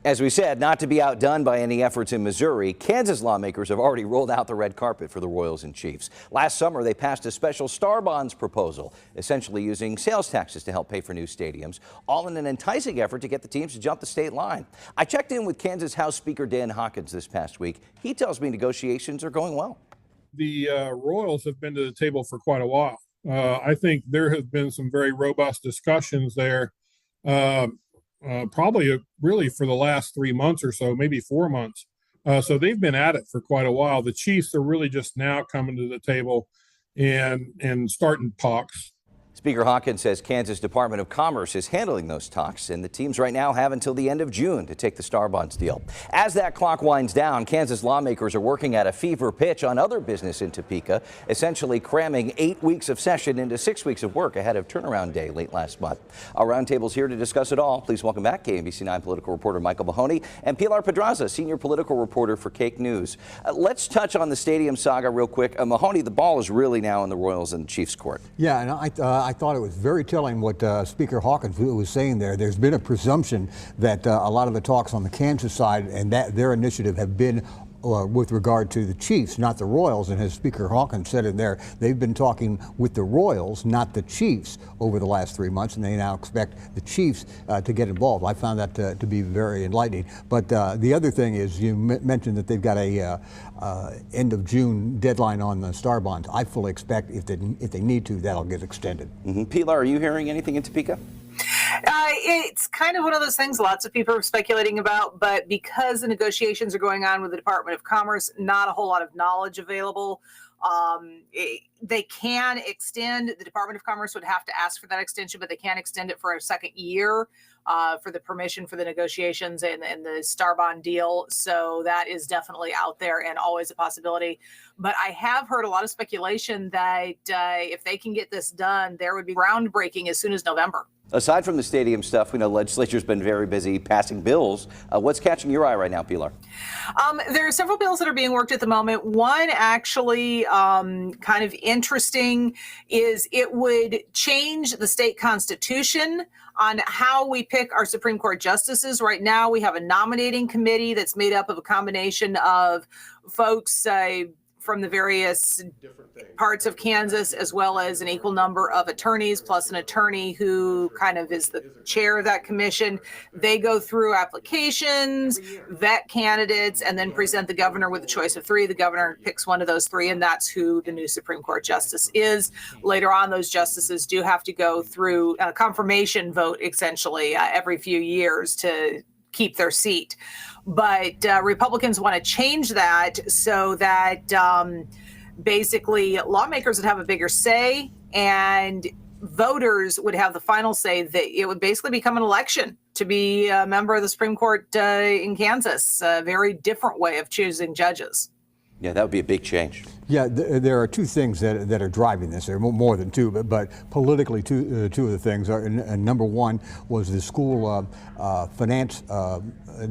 As we said, not to be outdone by any efforts in Missouri, Kansas lawmakers have already rolled out the red carpet for the Royals and Chiefs. Last summer, they passed a special Star Bonds proposal, essentially using sales taxes to help pay for new stadiums, all in an enticing effort to get the teams to jump the state line. I checked in with Kansas House Speaker Dan Hawkins this past week. He tells me negotiations are going well. The Royals have been to the table for quite a while. I think there have been some very robust discussions there. Probably really for the last 3 months or so, maybe 4 months. So they've been at it for quite a while. The Chiefs are really just now coming to the table and starting talks. Speaker Hawkins says Kansas Department of Commerce is handling those talks, and the teams right now have until the end of June to take the Star Bonds deal. As that clock winds down, Kansas lawmakers are working at a fever pitch on other business in Topeka, essentially cramming 8 weeks of session into 6 weeks of work ahead of Turnaround Day late last month. Our roundtable's here to discuss it all. Please welcome back KMBC 9 political reporter Michael Mahoney and Pilar Pedraza, senior political reporter for Cake News. Let's touch on the stadium saga real quick. Mahoney, the ball is really now in the Royals and Chiefs court. Yeah, and I thought it was very telling what Speaker Hawkins was saying there. There's been a presumption that a lot of the talks on the Kansas side and that their initiative have been with regard to the Chiefs, not the Royals. And as Speaker Hawkins said in there, they've been talking with the Royals, not the Chiefs, over the last 3 months, and they now expect the Chiefs to get involved. I found that to be very enlightening. But the other thing is, you mentioned that they've got a end of June deadline on the Star Bonds. I fully expect if they need to, that'll get extended. Pilar, are you hearing anything in Topeka? It's kind of one of those things lots of people are speculating about, but because the negotiations are going on with the Department of Commerce, not a whole lot of knowledge available. They can extend, the Department of Commerce would have to ask for that extension, but they can extend it for a second year for the permission for the negotiations and the Star Bond deal. So that is definitely out there and always a possibility. But I have heard a lot of speculation that if they can get this done, there would be groundbreaking as soon as November. Aside from the stadium stuff, we know the legislature's been very busy passing bills. What's catching your eye right now, Pilar? There are several bills that are being worked at the moment. One actually kind of interesting is it would change the state constitution on how we pick our Supreme Court justices. Right now, we have a nominating committee that's made up of a combination of folks from the various parts of Kansas, as well as an equal number of attorneys, plus an attorney who kind of is the chair of that commission. They go through applications, vet candidates, and then present the governor with a choice of three. The governor picks one of those three, and that's who the new Supreme Court justice is. Later on, those justices do have to go through a confirmation vote, essentially, every few years to keep their seat. But Republicans want to change that so that basically lawmakers would have a bigger say and voters would have the final say. That it would basically become an election to be a member of the Supreme Court in Kansas. A very different way of choosing judges. Yeah, that would be a big change. Yeah, there are two things that are driving this. There are more than two, but politically, two of the things are. And number one was the school finance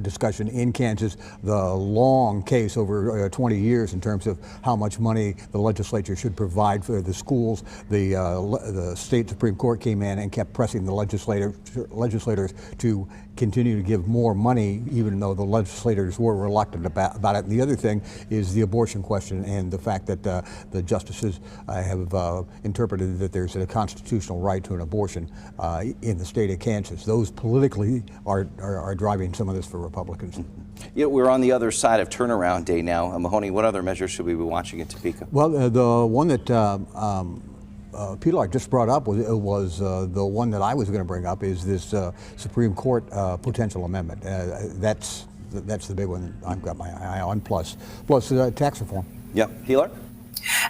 discussion in Kansas, the long case over 20 years in terms of how much money the legislature should provide for the schools. The state Supreme Court came in and kept pressing the legislators to continue to give more money, even though the legislators were reluctant about it. And the other thing is the abortion question and the fact that the justices have interpreted that there's a constitutional right to an abortion in the state of Kansas. Those politically are driving some of this for Republicans. You know, we're on the other side of Turnaround Day now. Mahoney, what other measures should we be watching in Topeka? Well, the one that Pilar just brought up was the one that I was going to bring up is this Supreme Court potential amendment. That's the big one I've got my eye on, plus tax reform. Yeah, Pilar?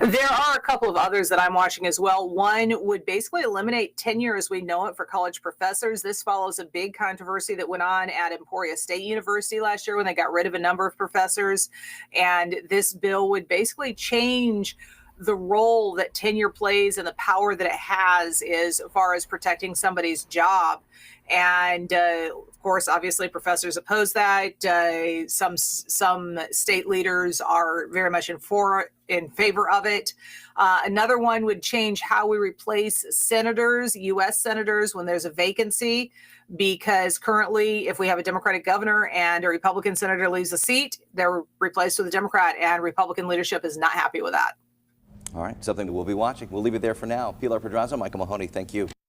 There are a couple of others that I'm watching as well. One would basically eliminate tenure as we know it for college professors. This follows a big controversy that went on at Emporia State University last year when they got rid of a number of professors. And this bill would basically change the role that tenure plays and the power that it has as far as protecting somebody's job. And of course, obviously, professors oppose that. Some state leaders are very much in favor of it. Another one would change how we replace senators, U.S. senators, when there's a vacancy, because currently, if we have a Democratic governor and a Republican senator leaves a seat, they're replaced with a Democrat, and Republican leadership is not happy with that. All right, something that we'll be watching. We'll leave it there for now. Pilar Pedraza, Michael Mahoney, thank you.